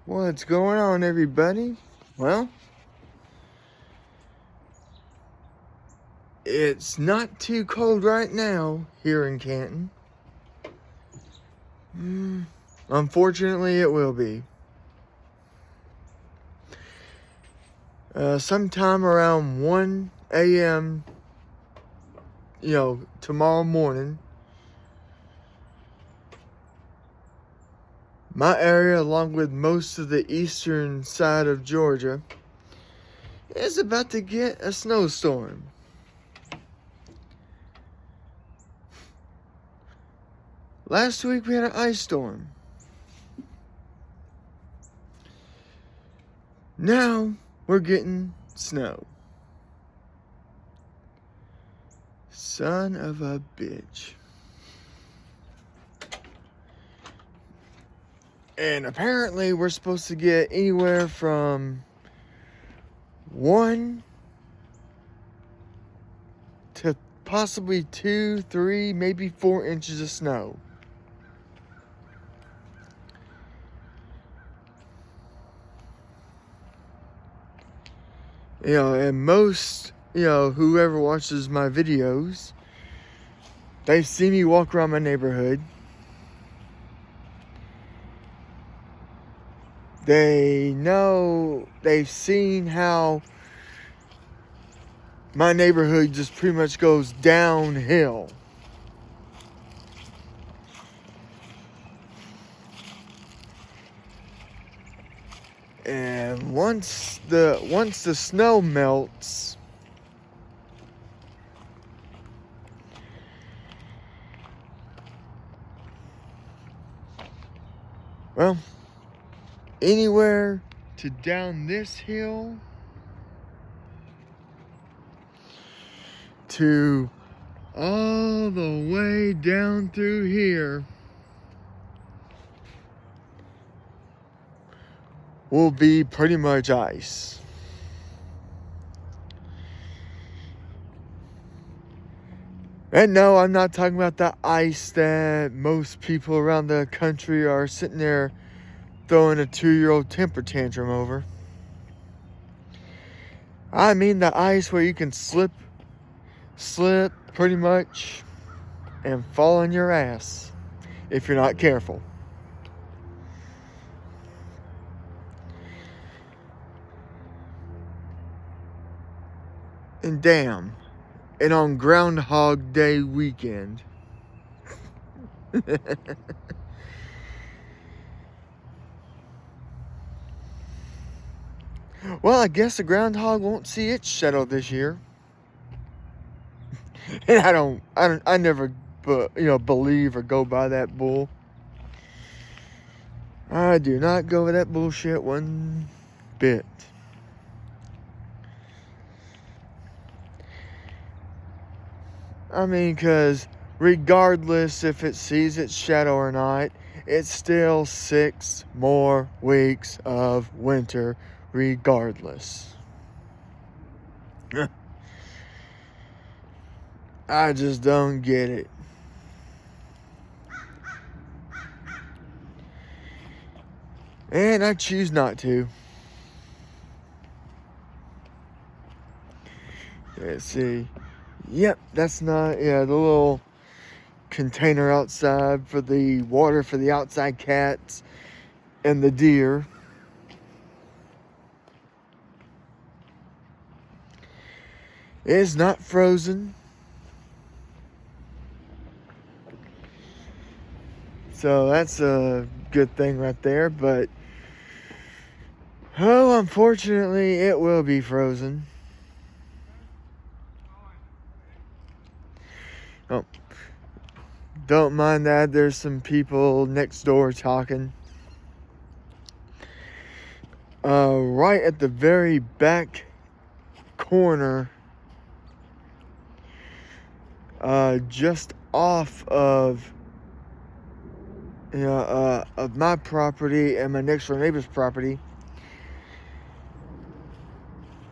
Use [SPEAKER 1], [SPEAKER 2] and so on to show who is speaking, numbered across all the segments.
[SPEAKER 1] What's going on, everybody? Well, it's not too cold right now here in Canton. Unfortunately, it will be. Sometime around 1 a.m., tomorrow morning, my area, along with most of the eastern side of Georgia, is about to get a snowstorm. Last week we had an ice storm. Now we're getting snow. Son of a bitch. And apparently we're supposed to get anywhere from 1 to possibly 2, 3, maybe 4 inches of snow. And most, whoever watches my videos, they've seen me walk around my neighborhood. They know, they've seen how my neighborhood just pretty much goes downhill. And once the snow melts, well, anywhere to down this hill to all the way down through here will be pretty much ice. And no, I'm not talking about the ice that most people around the country are sitting there throwing a 2-year-old temper tantrum over. I mean the ice where you can slip pretty much and fall on your ass if you're not careful. And damn, and on Groundhog Day weekend. Well, I guess the groundhog won't see its shadow this year. And I never, believe or go by that bull. I do not go with that bullshit one bit. I mean, because regardless if it sees its shadow or not, it's still 6 more weeks of winter regardless. I just don't get it. And I choose not to. Let's see. Yep, that's not, the little container outside for the water for the outside cats and the deer. It's not frozen. So that's a good thing right there, but unfortunately it will be frozen. Oh, don't mind that. There's some people next door talking. Right at the very back corner, just off of my property and my next door neighbor's property,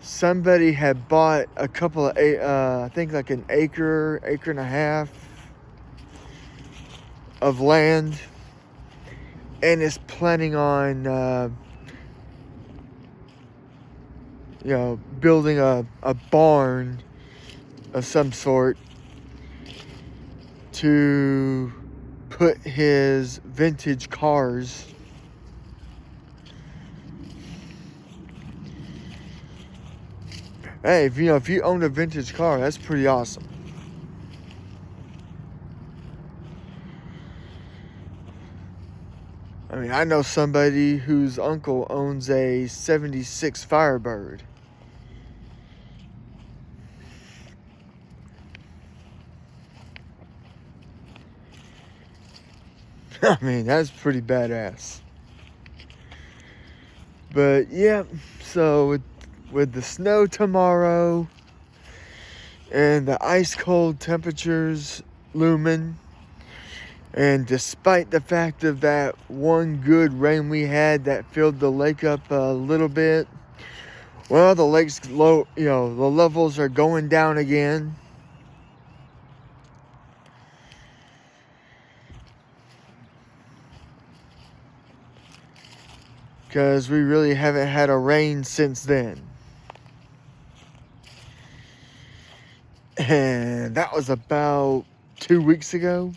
[SPEAKER 1] somebody had bought a couple of, I think like an acre and a half of land, and is planning on building a barn of some sort to put his vintage cars. Hey, if you own a vintage car, that's pretty awesome. I mean, I know somebody whose uncle owns a 76 Firebird. I mean, that's pretty badass. But yeah, so with the snow tomorrow and the ice cold temperatures looming, and despite the fact of that one good rain we had that filled the lake up a little bit, well, the lake's low, the levels are going down again. Because we really haven't had a rain since then. And that was about 2 weeks ago.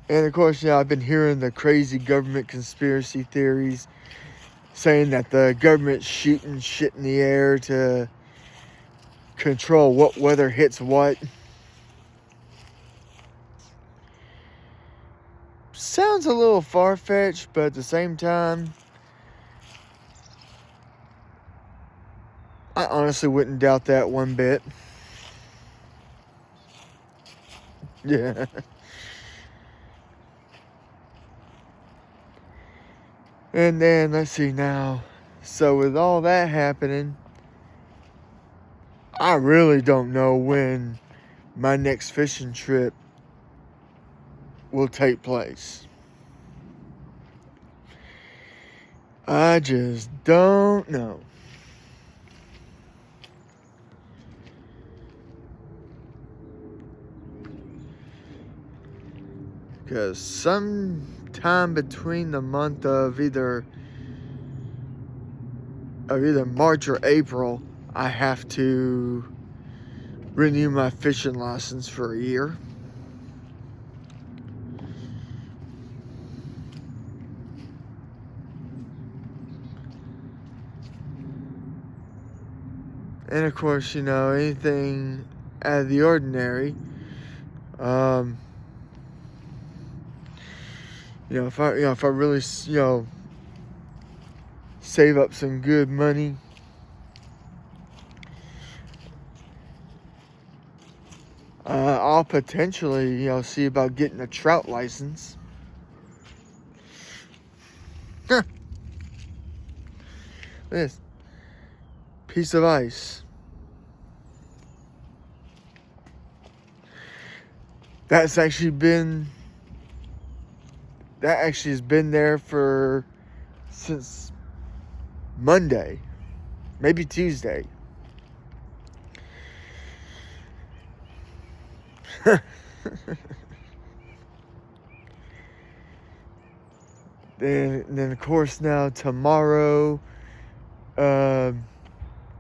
[SPEAKER 1] And of course, I've been hearing the crazy government conspiracy theories saying that the government's shooting shit in the air to control what weather hits what. Sounds a little far-fetched, but at the same time, I honestly wouldn't doubt that one bit. Yeah. And then, let's see now. So with all that happening, I really don't know when my next fishing trip will take place. I just don't know. Because sometime between the month of either March or April, I have to renew my fishing license for a year. And of course, anything out of the ordinary. If I really, save up some good money, I'll potentially, see about getting a trout license. This piece of ice. That actually has been there since Monday, maybe Tuesday. Then of course now tomorrow,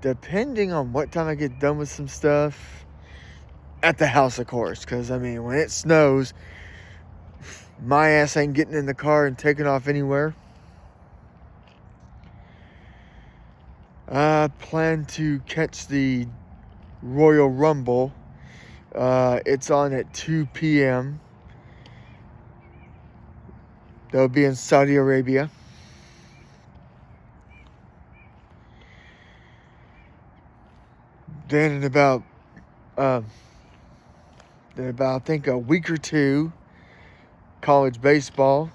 [SPEAKER 1] depending on what time I get done with some stuff at the house, of course, because when it snows, my ass ain't getting in the car and taking off anywhere. I plan to catch the Royal Rumble. It's on at 2 p.m. They'll be in Saudi Arabia. Then in about I think a week or two, college baseball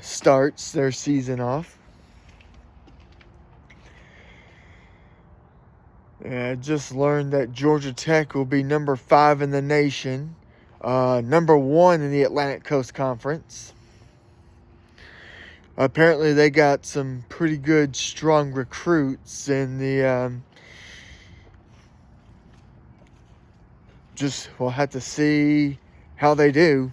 [SPEAKER 1] starts their season off. And I just learned that Georgia Tech will be number 5 in the nation, number 1 in the Atlantic Coast Conference. Apparently they got some pretty good, strong recruits in the just we'll have to see how they do.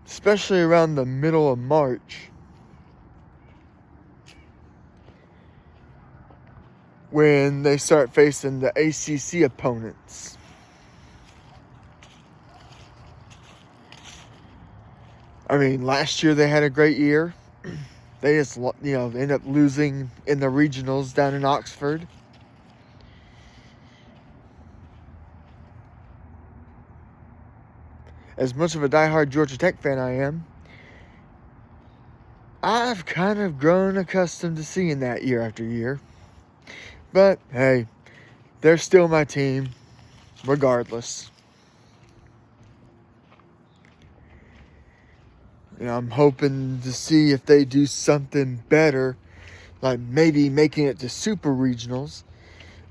[SPEAKER 1] Especially around the middle of March, when they start facing the ACC opponents. I mean, last year they had a great year. They just, end up losing in the regionals down in Oxford. As much of a diehard Georgia Tech fan I am, I've kind of grown accustomed to seeing that year after year. But, hey, they're still my team, regardless. I'm hoping to see if they do something better, like maybe making it to Super Regionals.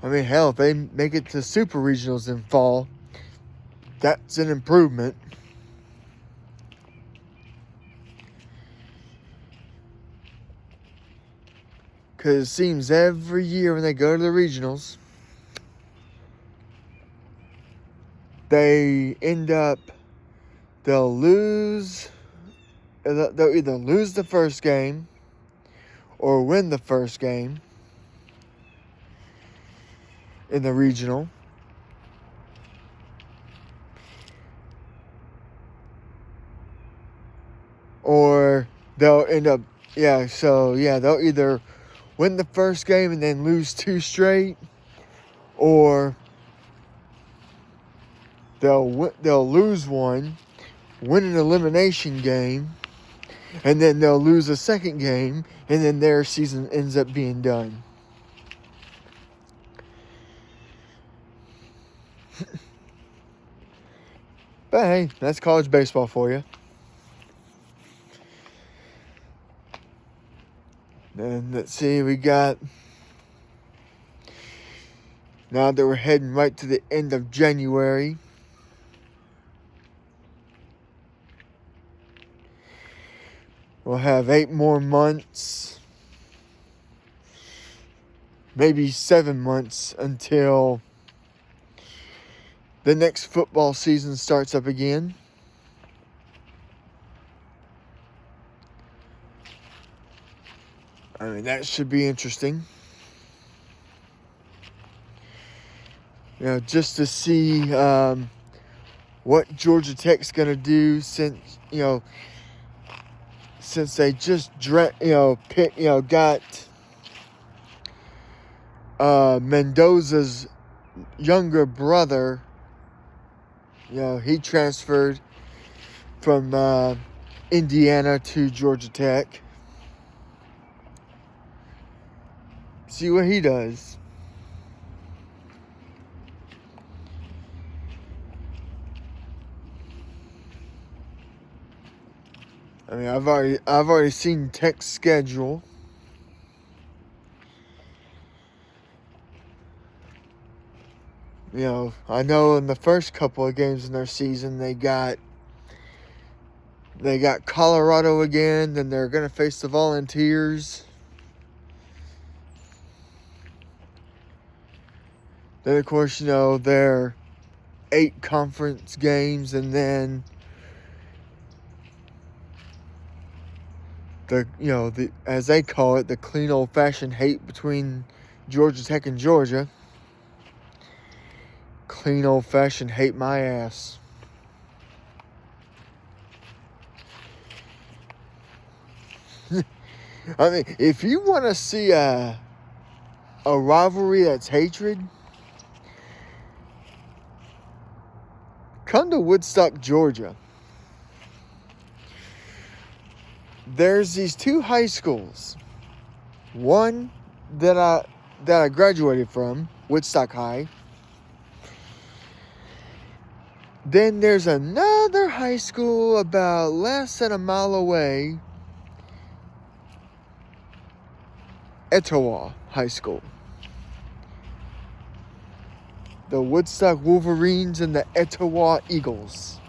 [SPEAKER 1] I mean, hell, if they make it to Super Regionals in fall, that's an improvement. Because it seems every year when they go to the regionals, they'll either lose the first game or win the first game in the regional. Or they'll they'll either win the first game and then lose 2 straight, or they'll lose one, win an elimination game, and then they'll lose a second game, and then their season ends up being done. But hey, that's college baseball for you. And let's see, we got, now that we're heading right to the end of January, we'll have 8 more months, maybe 7 months until the next football season starts up again. I mean, that should be interesting. Just to see what Georgia Tech's going to do since they just got Mendoza's younger brother. He transferred from Indiana to Georgia Tech. See what he does. I mean, I've already seen Tech's schedule. I know in the first couple of games in their season they got Colorado again, then they're going to face the Volunteers. Then, of course, their 8 conference games, and then the as they call it, the clean old-fashioned hate between Georgia Tech and Georgia. Clean old-fashioned hate my ass. I mean, if you want to see a rivalry that's hatred, come to Woodstock, Georgia. There's these 2 high schools. One that I graduated from, Woodstock High. Then there's another high school about less than a mile away, Etowah High School. The Woodstock Wolverines and the Etowah Eagles.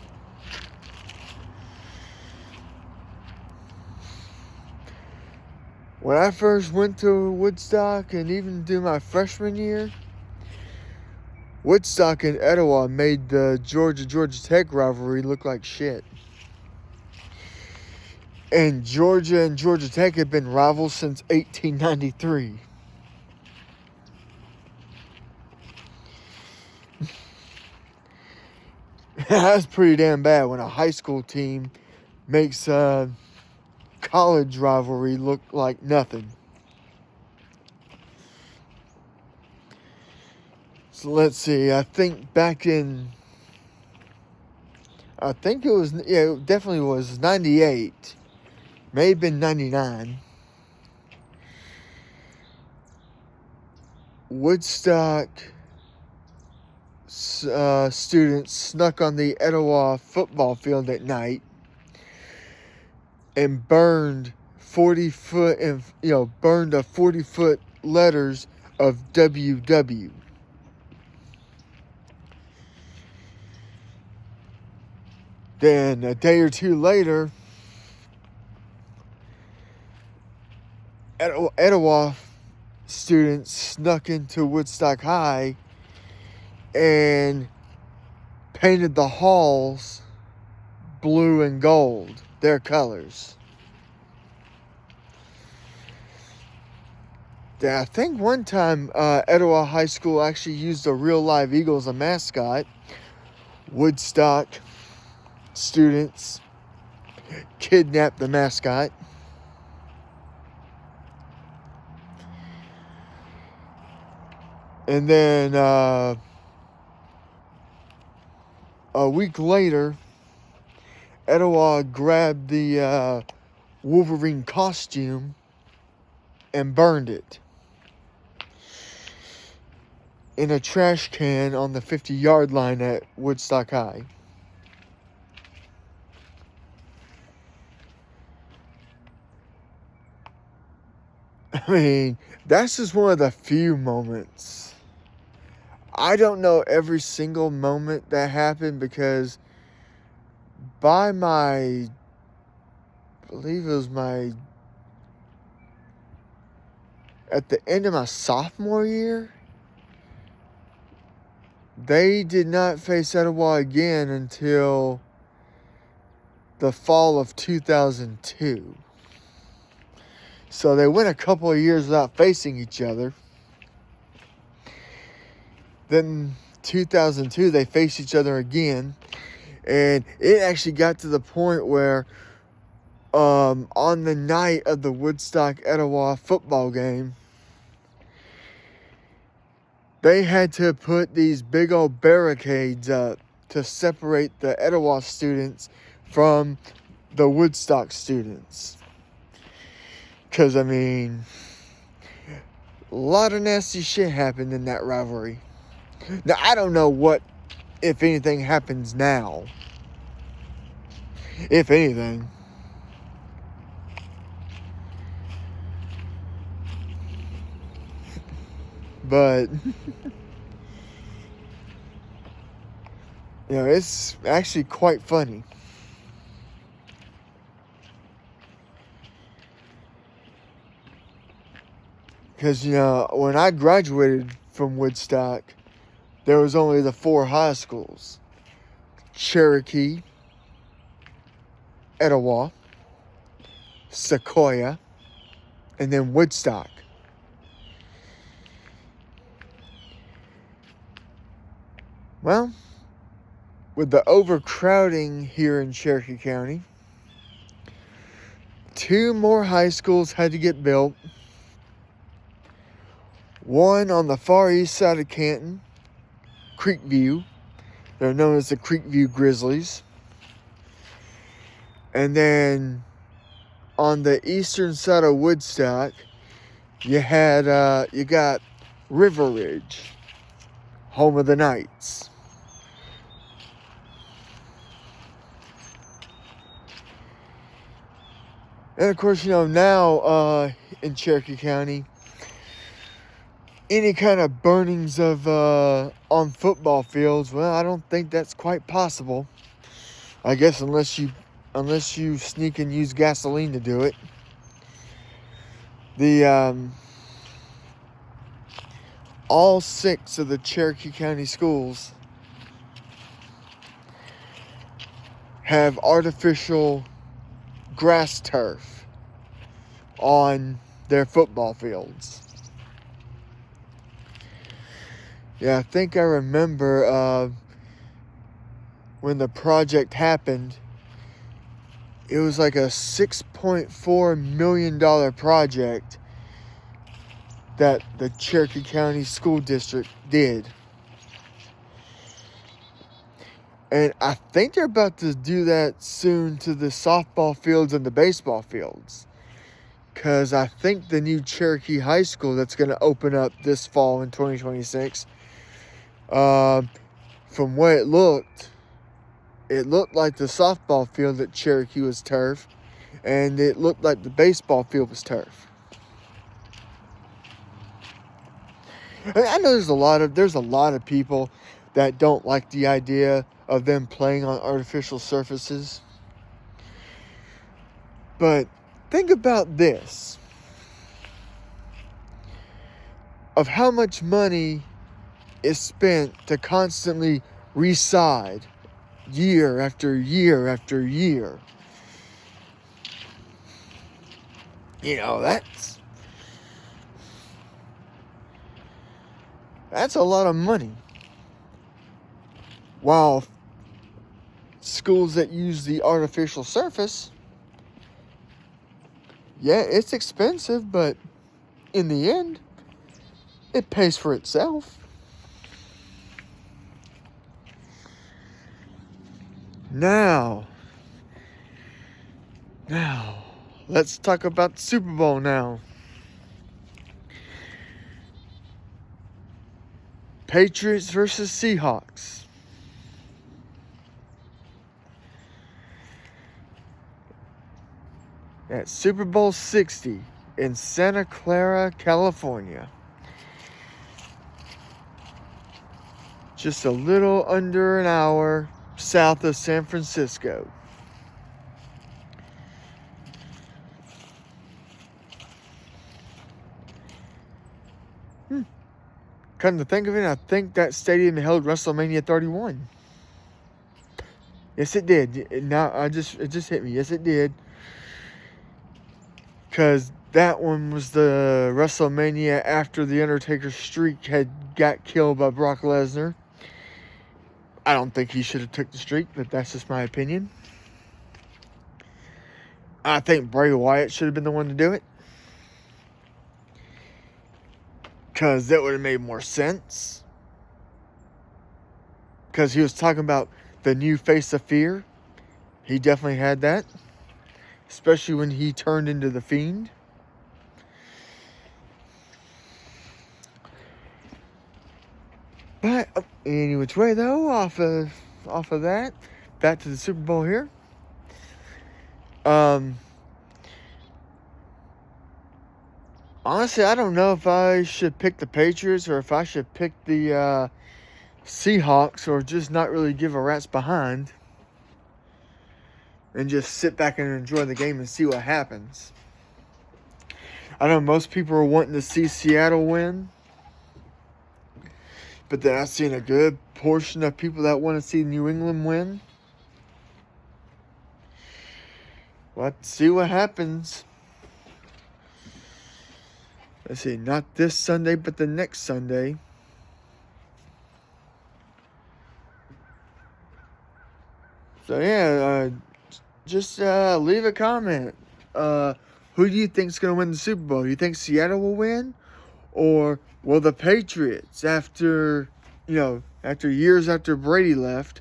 [SPEAKER 1] When I first went to Woodstock and even through my freshman year, Woodstock and Etowah made the Georgia Tech rivalry look like shit. And Georgia Tech had been rivals since 1893. That's pretty damn bad when a high school team makes a college rivalry look like nothing. So let's see. I think it definitely was 98. May have been 99. Woodstock students snuck on the Etowah football field at night and burned 40-foot letters of WW. Then a day or two later, Etowah students snuck into Woodstock High and painted the halls blue and gold, their colors. I think one time Etowah High School actually used a real live eagle as a mascot. Woodstock students kidnapped the mascot. And then a week later, Etowah grabbed the Wolverine costume and burned it in a trash can on the 50-yard line at Woodstock High. I mean, that's just one of the few moments. I don't know every single moment that happened because I believe it was at the end of my sophomore year, they did not face Etowah again until the fall of 2002. So they went a couple of years without facing each other. Then 2002, they faced each other again. And it actually got to the point where on the night of the Woodstock-Etowah football game, they had to put these big old barricades up to separate the Etowah students from the Woodstock students. Because, I mean, a lot of nasty shit happened in that rivalry. Now, I don't know what, if anything, happens now. If anything. But, it's actually quite funny. Because, when I graduated from Woodstock, there was only the 4 high schools. Cherokee, Etowah, Sequoia, and then Woodstock. Well, with the overcrowding here in Cherokee County, 2 more high schools had to get built. One on the far east side of Canton, Creekview. They're known as the Creekview Grizzlies. And then on the eastern side of Woodstock, you got River Ridge, home of the Knights. And of course, now in Cherokee County, any kind of burnings of on football fields, well, I don't think that's quite possible. I guess unless you sneak and use gasoline to do it. The all 6 of the Cherokee County schools have artificial grass turf on their football fields. Yeah, I think I remember when the project happened, it was like a $6.4 million project that the Cherokee County School District did. And I think they're about to do that soon to the softball fields and the baseball fields. Because I think the new Cherokee High School that's going to open up this fall in 2026, from what it looked like the softball field at Cherokee was turf, and it looked like the baseball field was turf. I know there's a lot of people that don't like the idea of them playing on artificial surfaces. But think about this. Of how much money is spent to constantly reside year after year after year. You know, that's a lot of money. While schools that use the artificial surface, yeah, it's expensive, but in the end, it pays for itself. Now, let's talk about the Super Bowl now. Patriots versus Seahawks. At Super Bowl 60 in Santa Clara, California. Just a little under an hour south of San Francisco. Come to think of it, I think that stadium held WrestleMania 31. Yes, it did. It just hit me. Yes, it did. Because that one was the WrestleMania after the Undertaker's streak got killed by Brock Lesnar. I don't think he should have took the streak, but that's just my opinion. I think Bray Wyatt should have been the one to do it. Because that would have made more sense. Because he was talking about the new face of fear. He definitely had that. Especially when he turned into the Fiend. But any which way though, off of that, back to the Super Bowl here. Honestly, I don't know if I should pick the Patriots or if I should pick the Seahawks, or just not really give a rat's behind and just sit back and enjoy the game and see what happens. I know most people are wanting to see Seattle win, but then I've seen a good portion of people that want to see New England win. Let's see what happens. Let's see, not this Sunday, but the next Sunday. So yeah, just leave a comment. Who do you think is going to win the Super Bowl? You think Seattle will win? Or will the Patriots, after years after Brady left,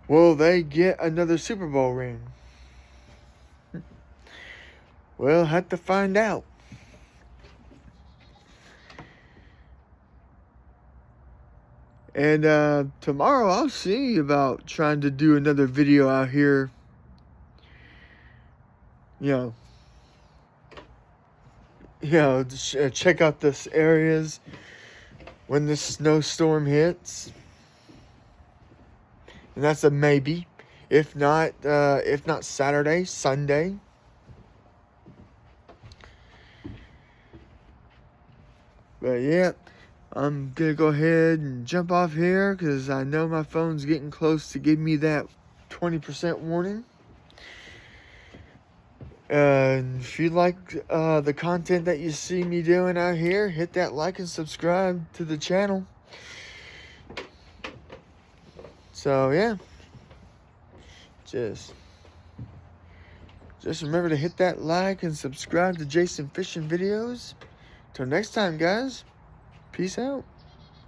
[SPEAKER 1] will they get another Super Bowl ring? We'll have to find out. And tomorrow I'll see about trying to do another video out here. Check out this areas when this snowstorm hits. And that's a maybe. If not Saturday, Sunday. But yeah, I'm gonna go ahead and jump off here because I know my phone's getting close to giving me that 20% warning. If you like the content that you see me doing out here, hit that like and subscribe to the channel. So yeah, just remember to hit that like and subscribe to Jason Fishing Videos. Till next time, guys, peace out.